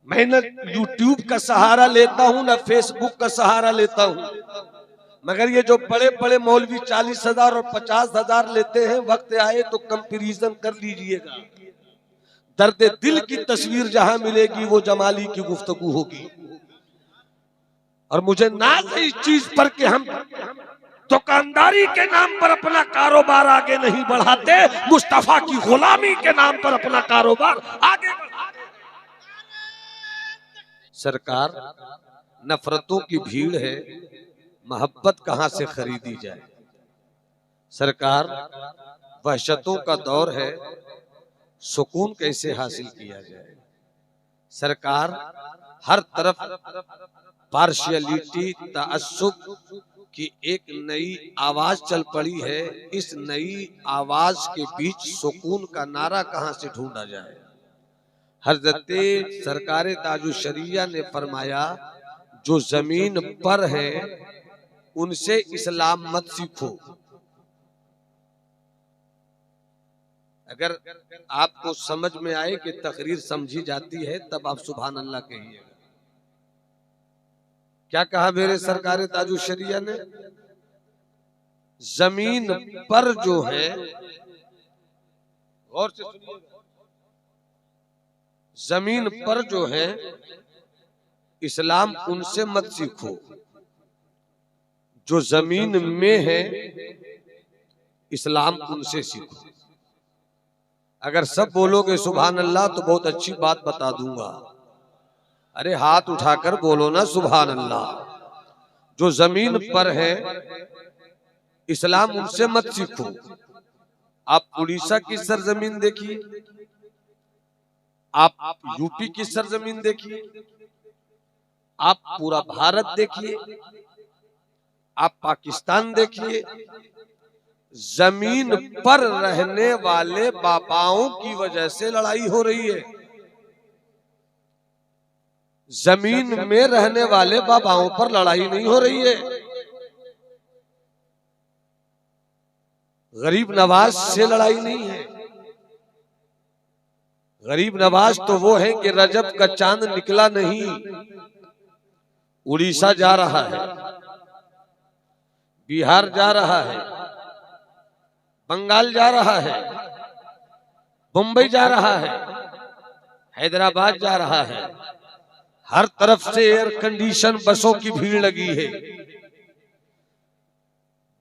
मैं न यूट्यूब का सहारा लेता हूं न फेसबुक का सहारा लेता हूं, मगर ये जो बड़े बड़े मौलवी 40,000 और 50,000 लेते हैं, वक्त आए तो कंपैरिजन कर लीजिएगा। दर्द दिल की तस्वीर जहां मिलेगी वो जमाली की गुफ्तगू होगी। और मुझे नाज है इस चीज पर कि हम दुकानदारी के नाम पर अपना कारोबार आगे नहीं बढ़ाते, मुस्तफा की गुलामी के नाम पर अपना कारोबार आगे बढ़ाते। सरकार, नफरतों की भीड़ है, मोहब्बत कहां से खरीदी जाए। सरकार, वहशतों का दौर है, सुकून कैसे हासिल किया जाए। सरकार, हर तरफ पार्शियलिटी, ताअस्सुब की एक नई आवाज चल पड़ी है। इस नई आवाज के बीच सुकून का नारा कहां से ढूंढा जाए। हजरत सरकार ताजुशरिया ने फरमाया, जो जमीन पर है उनसे इस्लाम मत सीखो। अगर आपको समझ में आए कि तकरीर समझी जाती है तब आप सुभान अल्लाह कहिएगा। क्या कहा मेरे सरकार ताजुशरिया ने? जमीन पर जो है, गौर से सुनिएगा, जमीन पर जो है इस्लाम उनसे मत सीखो, जो जमीन में है इस्लाम उनसे सीखो। अगर सब बोलोगे सुभान अल्लाह तो बहुत अच्छी बात बता दूंगा। अरे हाथ उठाकर बोलो ना सुभान अल्लाह। जो जमीन पर है इस्लाम उनसे मत सीखो। आप उड़ीसा की सरजमीन देखिए, आप यूपी की सरजमीन देखिए, आप पूरा भारत देखिए, आप पाकिस्तान देखिए, जमीन पर रहने वाले बाबाओं की वजह से लड़ाई हो रही है। जमीन में रहने वाले बाबाओं पर लड़ाई नहीं हो रही है। गरीब नवाज से लड़ाई नहीं है। गरीब नवाज तो वो है कि रजब का चांद निकला नहीं, उड़ीसा जा रहा है, बिहार जा रहा है, बंगाल जा रहा है, मुंबई जा रहा है, हैदराबाद जा रहा है। हर तरफ से एयर कंडीशन बसों की भीड़ लगी है।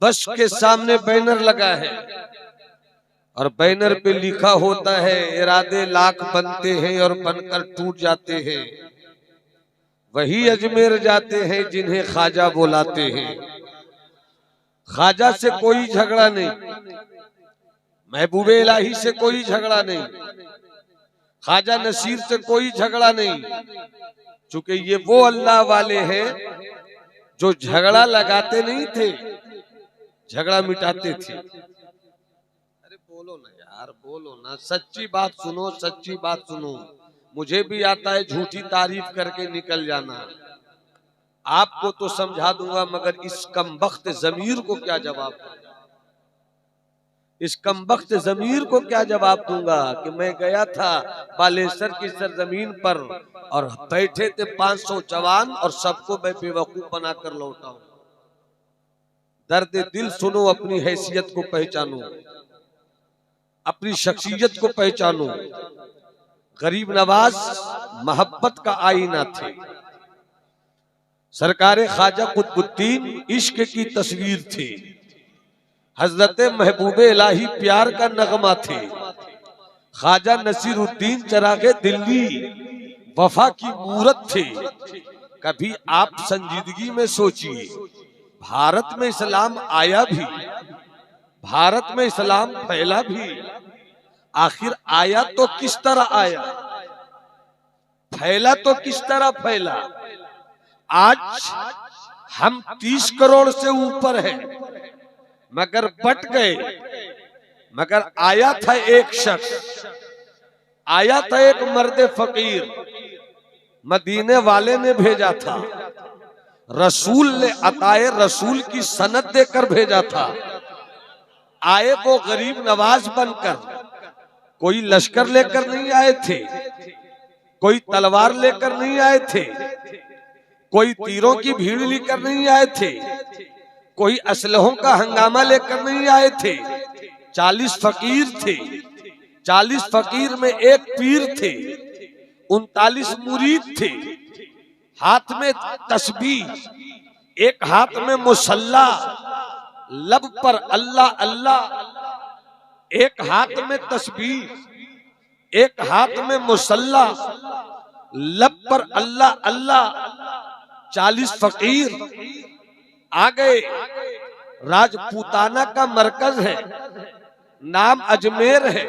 बस के सामने बैनर लगा है और बैनर पे लिखा होता है, इरादे लाख बनते हैं और बनकर टूट जाते हैं। वही अजमेर जाते हैं जिन्हें ख्वाजा बुलाते हैं। ख्वाजा से कोई झगड़ा नहीं, महबूबे इलाही से कोई झगड़ा नहीं, ख्वाजा नसीर से कोई झगड़ा नहीं, चूंकि ये वो अल्लाह वाले हैं जो झगड़ा लगाते नहीं थे, झगड़ा मिटाते थे। अरे बोलो ना यार, बोलो ना, सच्ची बात सुनो, सच्ची बात सुनो। मुझे भी आता है झूठी तारीफ करके निकल जाना। आपको तो समझा दूंगा, मगर इस कमबख्त जमीर को क्या जवाब दूंगा? इस कमबख्त जमीर को क्या जवाब दूंगा कि मैं गया था बालेसर की सरजमीन पर और बैठे थे 500 जवान और सबको मैं बेवकूफ बनाकर लौटा हूं। दर्द दिल सुनो, अपनी हैसियत को पहचानो, अपनी शख्सियत को पहचानो। गरीब नवाज मोहब्बत का आईना थे। सरकारे ख्वाजा कुतुबुद्दीन इश्क की तस्वीर थे। हजरत महबूबे इलाही प्यार का नगमा थे। ख्वाजा नसीरुद्दीन चरागे दिल्ली वफा की मूरत थे। कभी आप संजीदगी में सोचिए, भारत में इस्लाम आया भी, भारत में इस्लाम फैला भी, आखिर आया तो किस तरह आया, फैला तो किस तरह फैला। आज हम 30 करोड़ से ऊपर हैं, मगर बट गए। मगर आया था एक शख्स, आया था एक मर्द फकीर, मदीने वाले ने भेजा था, रसूल ने अताए रसूल की सनद देकर भेजा था। आए वो गरीब नवाज बनकर, कोई लश्कर लेकर नहीं आए थे, कोई तलवार लेकर नहीं आए थे, कोई तीरों की भीड़ लेकर नहीं आए थे, कोई असलहों का हंगामा लेकर नहीं आए थे। 40 फकीर थे, 40 फकीर में एक पीर थे, 39 मुरीद थे। हाथ में तस्बीह, एक हाथ में मुसल्ला, लब पर अल्लाह अल्लाह। एक हाथ में तस्बीह, एक हाथ में मुसल्ला, लब पर अल्लाह अल्लाह। 40 फकीर आ गए। राजपूताना का मरकज है, नाम अजमेर है।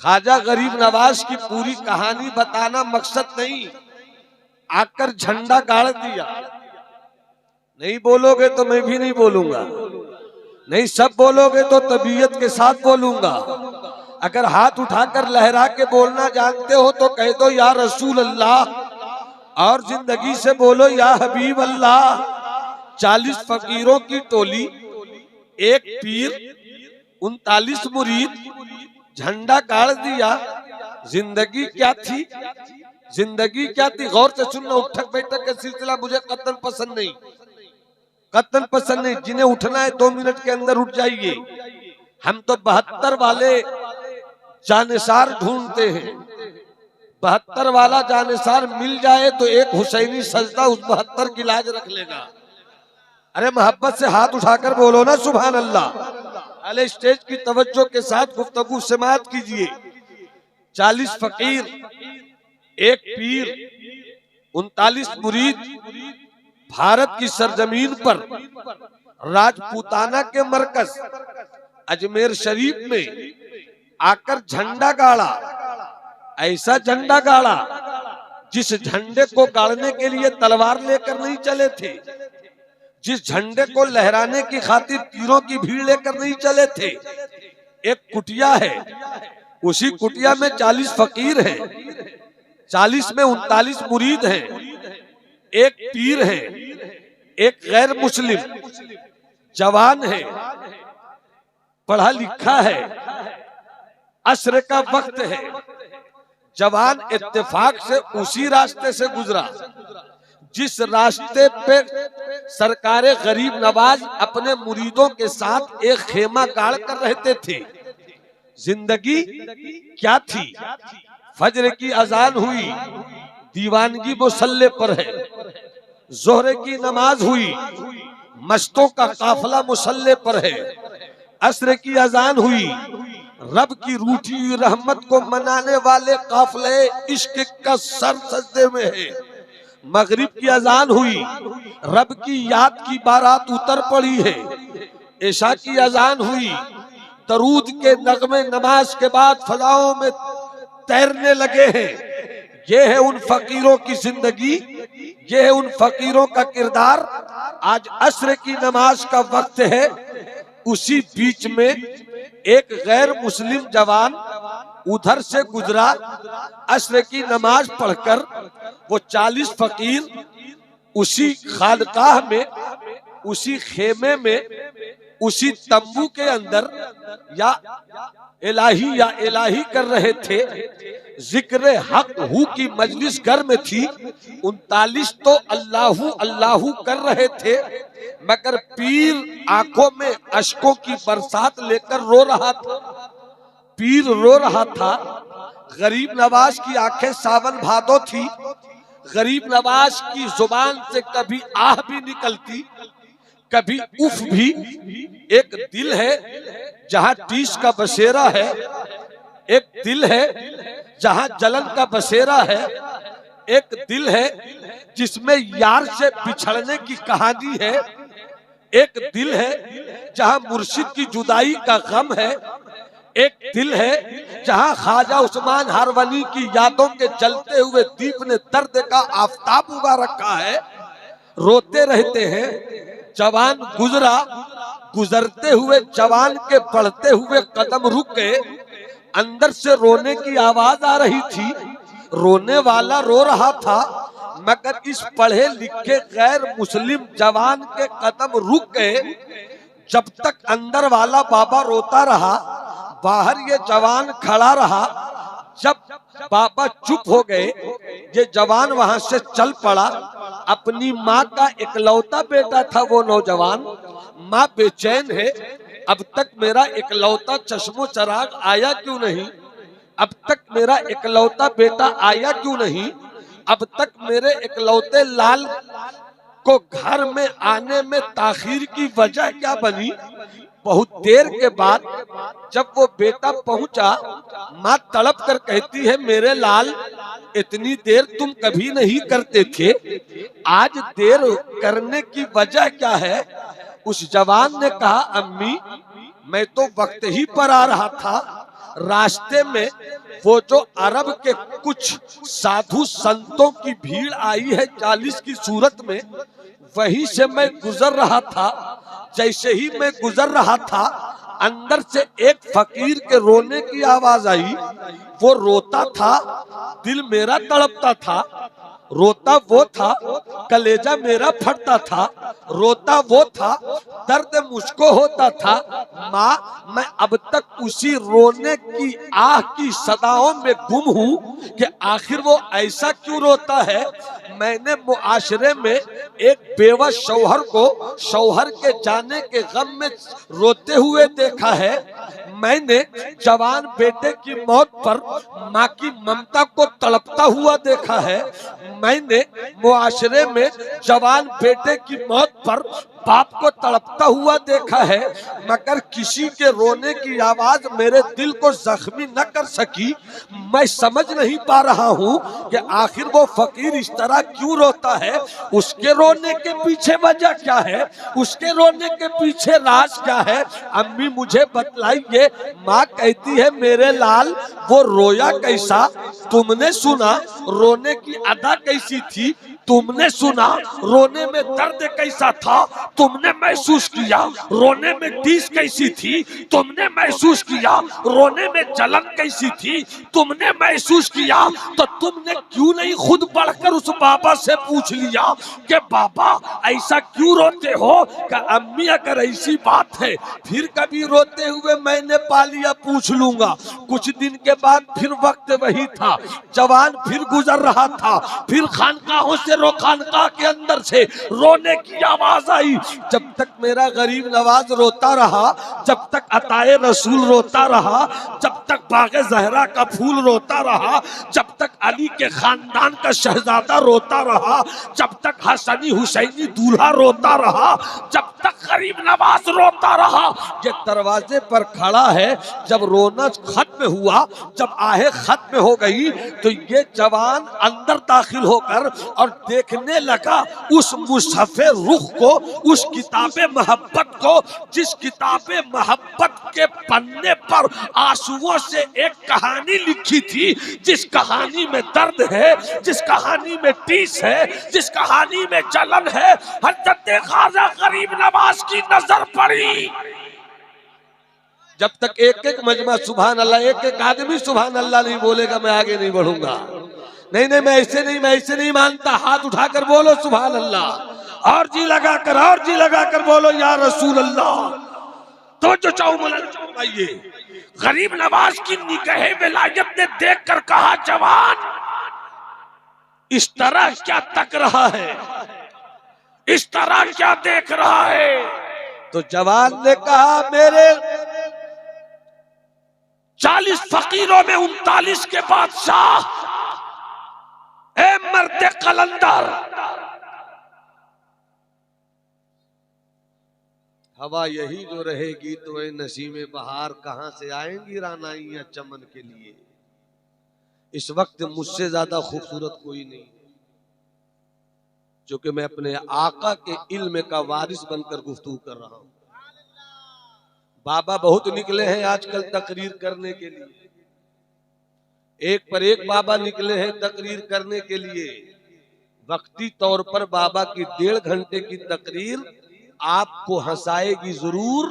ख्वाजा गरीब नवाज की पूरी कहानी बताना मकसद नहीं, आकर झंडा गाड़ दिया। नहीं बोलोगे तो मैं भी नहीं बोलूंगा, नहीं सब बोलोगे तो तबीयत के साथ बोलूंगा। अगर हाथ उठाकर लहरा के बोलना जानते हो तो कह दो या रसूल अल्लाह, और जिंदगी से बोलो या हबीब अल्लाह। 40 फकीरों की टोली, एक पीर, 39 मुरीद, झंडा गाड़ दिया। जिंदगी क्या थी, जिंदगी क्या थी? गौर से सुनना, उठक बैठक का सिलसिला मुझे कतन पसंद नहीं, कतन पसंद नहीं। जिन्हें उठना है 2 मिनट के अंदर उठ जाइए। हम तो 72 वाले जानिसार ढूंढते हैं। 72 वाला जानिसार मिल जाए तो एक हुसैनी सजदा उस 72 की लाज रख लेगा। अरे मोहब्बत से हाथ उठाकर बोलो ना सुभान अल्लाह। अले स्टेज की तवज्जो के साथ गुफ्तगू समाअत कीजिए। 40 फकीर, एक पीर, 39 मुरीद, भारत की सरजमीन पर राजपूताना के मरकज अजमेर शरीफ में आकर झंडा गाड़ा। ऐसा झंडा गाड़ा जिस झंडे को गाड़ने के लिए तलवार लेकर नहीं चले थे, जिस झंडे को लहराने की खातिर तीरों की भीड़ लेकर नहीं चले थे। एक कुटिया है, उसी कुटिया में 40 फकीर हैं, 40 में 39 मुरीद हैं, एक पीर है, एक गैर मुस्लिम जवान है, पढ़ा लिखा है। असर का वक्त है। जवान इत्तेफाक से उसी रास्ते से गुजरा जिस रास्ते पे सरकारे गरीब नवाज अपने मुरीदों के साथ एक खेमा गाड़ कर रहते थे। जिंदगी क्या थी? फजर की अजान हुई, दीवानगी मुसल्ले पर है। जोहरे की नमाज हुई, मस्तों का काफिला मुसल्ले पर है। असर की अजान हुई, रब की रूठी हुई रहमत को मनाने वाले काफिले इश्क का सर सजदे में है। मगरिब की अजान हुई, रब की याद की बारात उतर पड़ी है। इशा की अजान हुई, दरूद के नगमे नमाज के बाद फजाओं में तैरने लगे हैं। ये है उन फकीरों की जिंदगी, ये है उन फकीरों का किरदार। आज असर की नमाज का वक्त है, उसी बीच में एक गैर मुस्लिम जवान उधर से गुजरा। असर की नमाज पढ़कर वो 40 फकीर उसी खानकाह में, उसी खेमे में, उसी तंबू के अंदर या इलाही कर रहे थे। जिक्र हक हु की मजलिस घर में थी। 39 तो अल्लाहू अल्लाहू कर रहे थे, मगर पीर आंखों में अश्कों की बरसात लेकर रो रहा था। पीर रो रहा था। गरीब नवाज की आंखें सावन भादो थी। गरीब नवाज की जुबान से कभी आह भी निकलती, कभी उफ भी। एक दिल है जहां टीस का बसेरा है, एक दिल है जहां जलन का बसेरा है, एक दिल है जिसमें यार से बिछड़ने की कहानी है, एक दिल है जहां मुर्शिद की जुदाई का गम है, एक दिल है जहां ख्वाजा उस्मान हारवनी की यादों के जलते हुए दीप ने दर्द का आफताब उगा रखा है। रोते रहते हैं। जवान गुजरा, गुजरते हुए जवान के बढ़ते हुए कदम रुक गए। अंदर से रोने की आवाज आ रही थी। रोने वाला रो रहा था, मगर इस पढ़े लिखे गैर मुस्लिम जवान के कदम रुक गए। जब तक अंदर वाला बाबा रोता रहा, बाहर ये जवान खड़ा रहा। जब बाबा चुप हो गए, ये जवान वहां से चल पड़ा। अपनी माँ का इकलौता बेटा था वो नौजवान। माँ बेचैन है, अब तक मेरा इकलौता चश्मो चराग आया क्यों नहीं, अब तक मेरा इकलौता बेटा आया क्यों नहीं, अब तक मेरे इकलौते लाल को घर में आने में ताखीर की वजह क्या बनी। बहुत देर के बाद जब वो बेटा पहुंचा, माँ तड़प कर कहती है, मेरे लाल इतनी देर तुम कभी नहीं करते थे, आज देर करने की वजह क्या है। उस जवान ने कहा, अम्मी मैं तो वक्त ही पर आ रहा था, रास्ते में वो जो अरब के कुछ साधु संतों की भीड़ आई है 40 की सूरत में, वहीं से मैं गुजर रहा था। जैसे ही मैं गुजर रहा था, अंदर से एक फकीर के रोने की आवाज आई। वो रोता था, दिल मेरा तड़पता था। रोता वो था, कलेजा मेरा फटता था। रोता वो था, दर्द मुझको होता था। माँ, मैं अब तक उसी रोने की आह की सदाओं में गुम हूँ कि आखिर वो ऐसा क्यों रोता है। मैंने मुआशरे में एक बेवा शौहर को शौहर के जाने के गम में रोते हुए देखा है। मैंने जवान बेटे की मौत पर माँ की ममता को तड़पता हुआ देखा है। मैंने मुआशरे में जवान बेटे की मौत पर बाप को तड़पता हुआ देखा है, मगर किसी के रोने की आवाज मेरे दिल को जख्मी न कर सकी। मैं समझ नहीं पा रहा हूँ कि आखिर वो फकीर इस तरह क्यों रोता है, उसके रोने के पीछे वजह क्या है, उसके रोने के पीछे राज क्या है। अम्मी मुझे बतलाइए। माँ कहती है, मेरे लाल वो रोया कैसा, तुमने सुना। रोने की अदा कैसी थी, तुमने सुना। रोने में दर्द कैसा था, तुमने महसूस किया। रोने में टीस कैसी थी, तुमने महसूस किया। रोने में जलन कैसी थी, तुमने महसूस किया। तो तुमने क्यों नहीं खुद बढ़कर उस बाबा से पूछ लिया कि बाबा ऐसा क्यों रोते हो। कि अम्मी अगर ऐसी बात है, फिर कभी रोते हुए मैंने पा लिया, पूछ लूंगा। कुछ दिन के बाद फिर वक्त वही था, जवान फिर गुजर रहा था। फिर खानकाहों से खानकाह के अंदर से रोने की आवाज आई। जब तक मेरा गरीब नवाज रोता रहा, जब तक अताए रसूल रोता रहा, जब तक बागे जहरा का फूल रोता रहा, जब तक अली के खानदान का शहजादा रोता रहा, जब तक हसनी हुसैनी दूल्हा रोता रहा, जब तक गरीब नवाज रोता रहा। ये दरवाजे पर खड़ा है। जब रोना खत्म हुआ, जब आहें खत्म हो गई, तो ये जवान अंदर दाखिल होकर और देखने लगा उस मुसहफ़े रुख को, उस किताबे मोहब्बत को, जिस किताबे मोहब्बत के पन्ने पर आंसुओं से एक कहानी लिखी थी, जिस कहानी में दर्द है, जिस कहानी में टीस है, जिस कहानी में जलन है। हज़रत ख्वाजा गरीब नवाज की नजर पड़ी। जब तक एक एक मजमा सुभान अल्लाह, एक एक आदमी सुभान अल्लाह नहीं बोलेगा, मैं आगे नहीं बढ़ूंगा। नहीं नहीं, मैं ऐसे नहीं मानता। हाथ उठाकर बोलो सुभान अल्लाह, और जी लगाकर बोलो या रसूल अल्लाह। तो जो चाहिए। गरीब नवाज की निगाहे विलायत ने देखकर कहा, जवान इस तरह क्या तक रहा है, इस तरह क्या देख रहा है। तो जवान ने कहा, मेरे 40 फकीरों में 39 के बादशाह, ए मर्दे कलंदर, हवा यही जो रहेगी तो ए नसीमे बहार कहां से आएंगी रानाइयां चमन के लिए। इस वक्त मुझसे ज्यादा खूबसूरत कोई नहीं, जो कि मैं अपने आका के इल्म का वारिस बनकर गुफ्तगू कर रहा हूं। बाबा बहुत निकले हैं आजकल तकरीर करने के लिए, एक पर एक बाबा निकले हैं तकरीर करने के लिए। वक्ती तौर पर बाबा की 1.5 घंटे की तकरीर आपको हंसाएगी जरूर,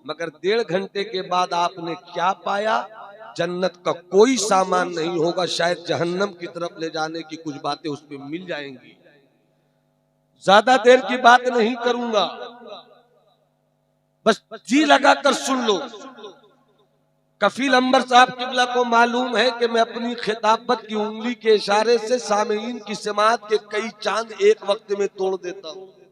मगर 1.5 घंटे के बाद आपने क्या पाया, जन्नत का कोई सामान नहीं होगा। शायद जहन्नम की तरफ ले जाने की कुछ बातें उस पर मिल जाएंगी। ज्यादा देर की बात नहीं करूंगा, बस जी लगाकर सुन लो। कफील अंबर साहब किबला को मालूम है कि मैं अपनी खिताबत की उंगली के इशारे से सामीन की समात के कई चांद एक वक्त में तोड़ देता हूँ।